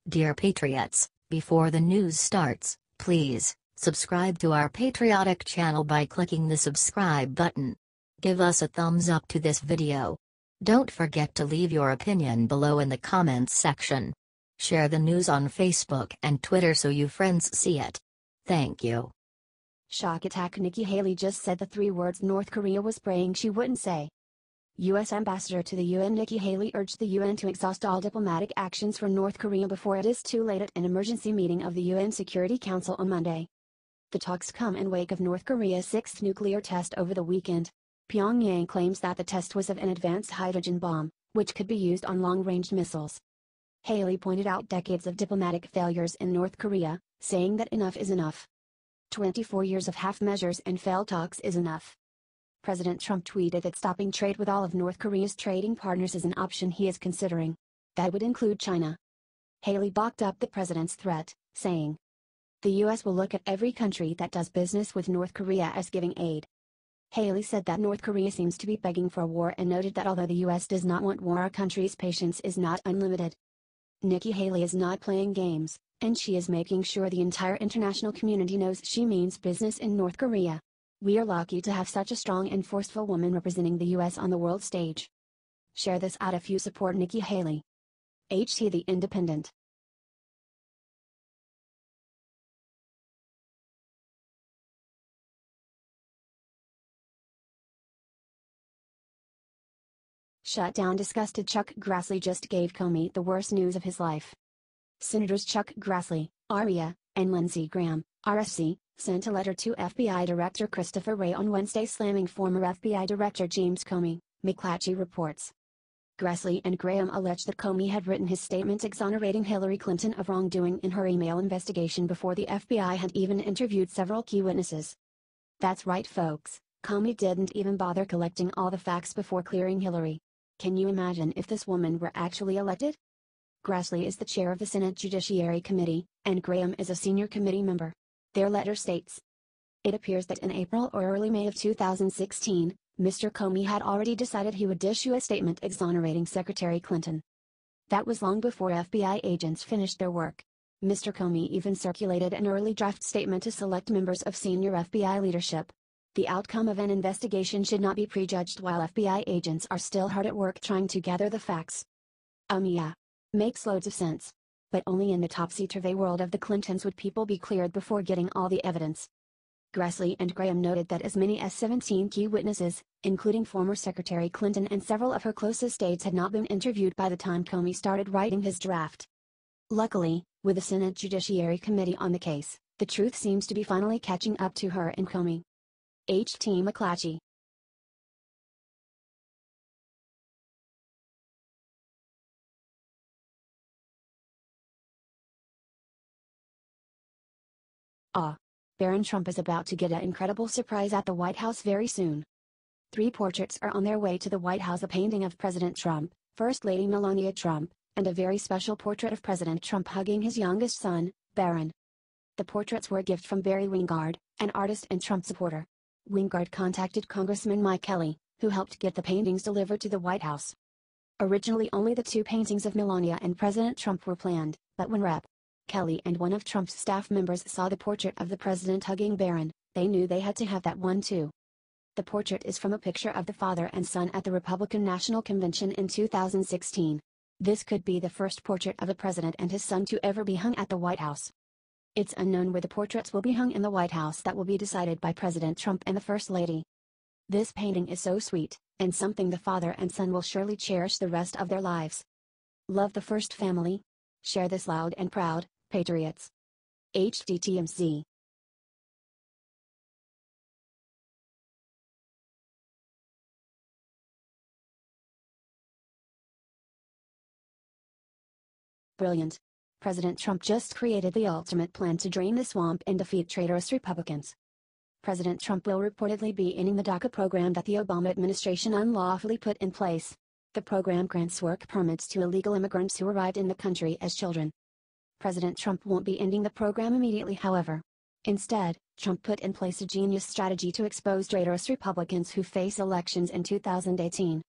Dear Patriots, before the news starts, please subscribe to our patriotic channel by clicking the subscribe button. Give us a thumbs up to this video. Don't forget to leave your opinion below in the comments section. Share the news on Facebook and Twitter so you friends see it. Thank you. Shock attack. Nikki Haley just said the 3 words North Korea was praying she wouldn't say. U.S. Ambassador to the UN Nikki Haley urged the UN to exhaust all diplomatic actions for North Korea before it is too late at an emergency meeting of the UN Security Council on Monday. The talks come in wake of North Korea's 6th nuclear test over the weekend. Pyongyang claims that the test was of an advanced hydrogen bomb, which could be used on long-range missiles. Haley pointed out decades of diplomatic failures in North Korea, saying that enough is enough. 24 years of half measures and failed talks is enough. President Trump tweeted that stopping trade with all of North Korea's trading partners is an option he is considering. That would include China. Haley backed up the president's threat, saying, "The U.S. will look at every country that does business with North Korea as giving aid." Haley said that North Korea seems to be begging for a war and noted that although the U.S. does not want war, our country's patience is not unlimited. Nikki Haley is not playing games, and she is making sure the entire international community knows she means business in North Korea. "We are lucky to have such a strong and forceful woman representing the U.S. on the world stage." Share this out if you support Nikki Haley. HT The Independent. Shutdown disgusted. Chuck Grassley just gave Comey the worst news of his life. Senators Chuck Grassley, Aria, and Lindsey Graham, RSC, sent a letter to FBI Director Christopher Wray on Wednesday slamming former FBI Director James Comey, McClatchy reports. Grassley and Graham alleged that Comey had written his statements exonerating Hillary Clinton of wrongdoing in her email investigation before the FBI had even interviewed several key witnesses. That's right, folks, Comey didn't even bother collecting all the facts before clearing Hillary. Can you imagine if this woman were actually elected? Grassley is the chair of the Senate Judiciary Committee, and Graham is a senior committee member. Their letter states, "It appears that in April or early May of 2016, Mr. Comey had already decided he would issue a statement exonerating Secretary Clinton. That was long before FBI agents finished their work. Mr. Comey even circulated an early draft statement to select members of senior FBI leadership. The outcome of an investigation should not be prejudged while FBI agents are still hard at work trying to gather the facts." Yeah. Makes loads of sense. But only in the topsy-turvy world of the Clintons would people be cleared before getting all the evidence. Grassley and Graham noted that as many as 17 key witnesses, including former Secretary Clinton and several of her closest aides, had not been interviewed by the time Comey started writing his draft. Luckily, with the Senate Judiciary Committee on the case, the truth seems to be finally catching up to her and Comey. HT McClatchy. Barron Trump is about to get an incredible surprise at the White House very soon. 3 portraits are on their way to the White House: a painting of President Trump, First Lady Melania Trump, and a very special portrait of President Trump hugging his youngest son, Barron. The portraits were a gift from Barry Wingard, an artist and Trump supporter. Wingard contacted Congressman Mike Kelly, who helped get the paintings delivered to the White House. Originally only the 2 paintings of Melania and President Trump were planned, but when Rep. Kelly and one of Trump's staff members saw the portrait of the president hugging Barron, they knew they had to have that one too. The portrait is from a picture of the father and son at the Republican National Convention in 2016. This could be the first portrait of a president and his son to ever be hung at the White House. It's unknown where the portraits will be hung in the White House. That will be decided by President Trump and the First Lady. This painting is so sweet, and something the father and son will surely cherish the rest of their lives. Love the First family? Share this loud and proud, Patriots. HDTMC. Brilliant. President Trump just created the ultimate plan to drain the swamp and defeat traitorous Republicans. President Trump will reportedly be ending the DACA program that the Obama administration unlawfully put in place. The program grants work permits to illegal immigrants who arrived in the country as children. President Trump won't be ending the program immediately, however. Instead, Trump put in place a genius strategy to expose traitorous Republicans who face elections in 2018.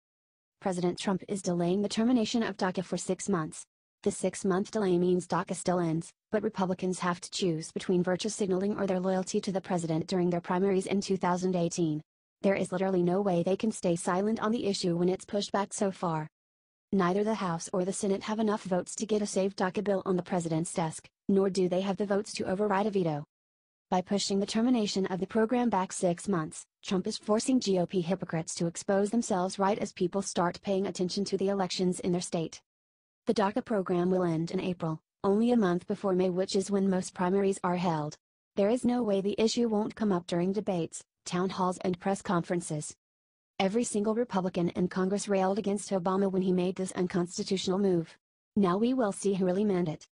President Trump is delaying the termination of DACA for 6 months. The 6-month delay means DACA still ends, but Republicans have to choose between virtue signaling or their loyalty to the president during their primaries in 2018. There is literally no way they can stay silent on the issue when it's pushed back so far. Neither the House or the Senate have enough votes to get a safe DACA bill on the president's desk, nor do they have the votes to override a veto. By pushing the termination of the program back 6 months, Trump is forcing GOP hypocrites to expose themselves right as people start paying attention to the elections in their state. The DACA program will end in April, only a month before May, which is when most primaries are held. There is no way the issue won't come up during debates, town halls and press conferences. Every single Republican in Congress railed against Obama when he made this unconstitutional move. Now we will see who really meant it.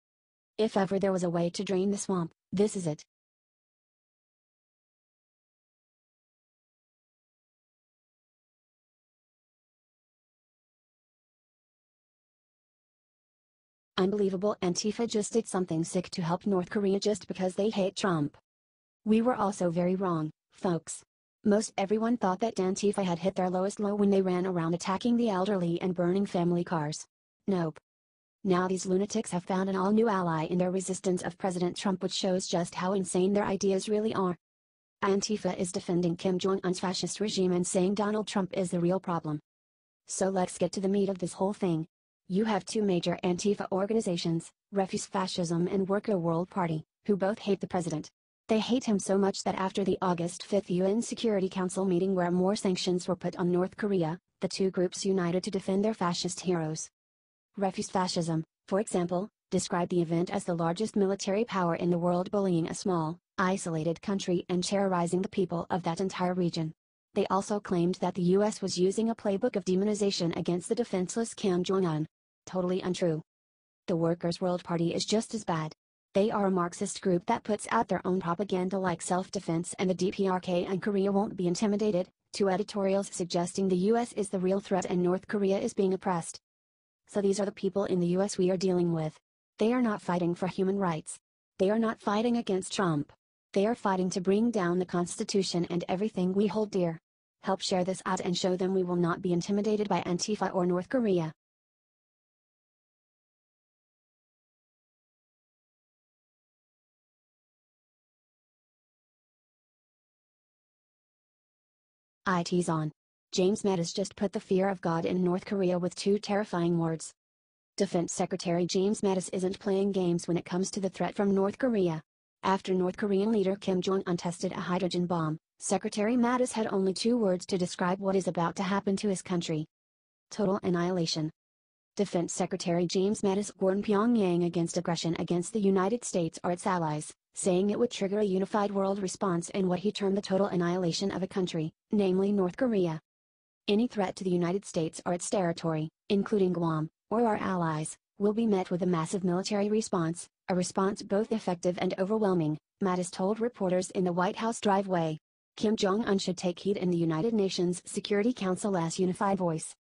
If ever there was a way to drain the swamp, this is it. Unbelievable. Antifa just did something sick to help North Korea just because they hate Trump. We were also very wrong, folks. Most everyone thought that Antifa had hit their lowest low when they ran around attacking the elderly and burning family cars. Nope. Now these lunatics have found an all-new ally in their resistance of President Trump, which shows just how insane their ideas really are. Antifa is defending Kim Jong-un's fascist regime and saying Donald Trump is the real problem. So let's get to the meat of this whole thing. You have two major Antifa organizations, Refuse Fascism and Worker World Party, who both hate the president. They hate him so much that after the August 5 UN Security Council meeting where more sanctions were put on North Korea, the two groups united to defend their fascist heroes. Refuse Fascism, for example, described the event as the largest military power in the world bullying a small, isolated country and terrorizing the people of that entire region. They also claimed that the US was using a playbook of demonization against the defenseless Kim Jong-un. Totally untrue. The Workers' World Party is just as bad. They are a Marxist group that puts out their own propaganda like self-defense and the DPRK and Korea won't be intimidated, two editorials suggesting the US is the real threat and North Korea is being oppressed. So these are the people in the US we are dealing with. They are not fighting for human rights. They are not fighting against Trump. They are fighting to bring down the Constitution and everything we hold dear. Help share this out and show them we will not be intimidated by Antifa or North Korea. IT's on. James Mattis just put the fear of God in North Korea with two terrifying words. Defense Secretary James Mattis isn't playing games when it comes to the threat from North Korea. After North Korean leader Kim Jong-un tested a hydrogen bomb, Secretary Mattis had only two words to describe what is about to happen to his country. Total annihilation. Defense Secretary James Mattis warned Pyongyang against aggression against the United States or its allies, saying it would trigger a unified world response in what he termed the total annihilation of a country, namely North Korea. Any threat to the United States or its territory, including Guam, or our allies, will be met with a massive military response, a response both effective and overwhelming, Mattis told reporters in the White House driveway. Kim Jong-un should take heed in the United Nations Security Council's unified voice.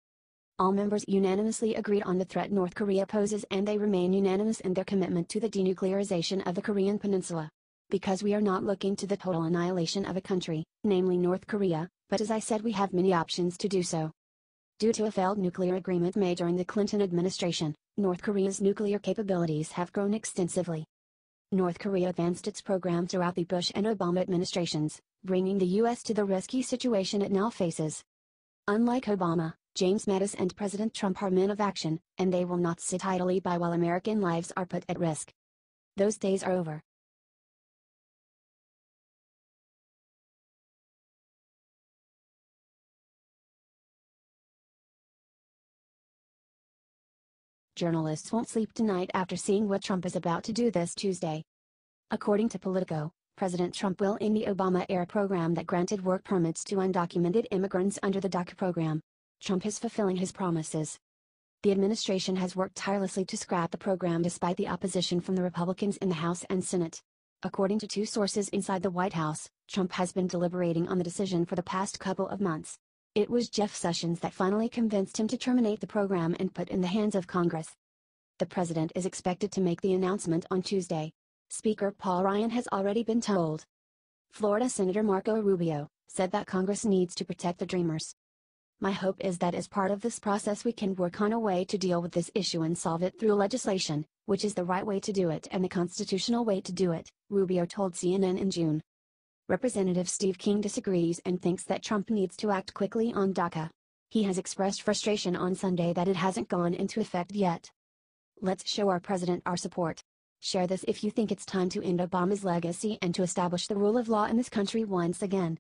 All members unanimously agreed on the threat North Korea poses and they remain unanimous in their commitment to the denuclearization of the Korean Peninsula. Because we are not looking to the total annihilation of a country, namely North Korea, but as I said we have many options to do so. Due to a failed nuclear agreement made during the Clinton administration, North Korea's nuclear capabilities have grown extensively. North Korea advanced its program throughout the Bush and Obama administrations, bringing the U.S. to the risky situation it now faces. Unlike Obama, James Mattis and President Trump are men of action, and they will not sit idly by while American lives are put at risk. Those days are over. Journalists won't sleep tonight after seeing what Trump is about to do this Tuesday. According to Politico, President Trump will end the Obama-era program that granted work permits to undocumented immigrants under the DACA program. Trump is fulfilling his promises. The administration has worked tirelessly to scrap the program despite the opposition from the Republicans in the House and Senate. According to two sources inside the White House, Trump has been deliberating on the decision for the past couple of months. It was Jeff Sessions that finally convinced him to terminate the program and put in the hands of Congress. The president is expected to make the announcement on Tuesday. Speaker Paul Ryan has already been told. Florida Senator Marco Rubio said that Congress needs to protect the Dreamers. My hope is that as part of this process we can work on a way to deal with this issue and solve it through legislation, which is the right way to do it and the constitutional way to do it, Rubio told CNN in June. Representative Steve King disagrees and thinks that Trump needs to act quickly on DACA. He has expressed frustration on Sunday that it hasn't gone into effect yet. Let's show our president our support. Share this if you think it's time to end Obama's legacy and to establish the rule of law in this country once again.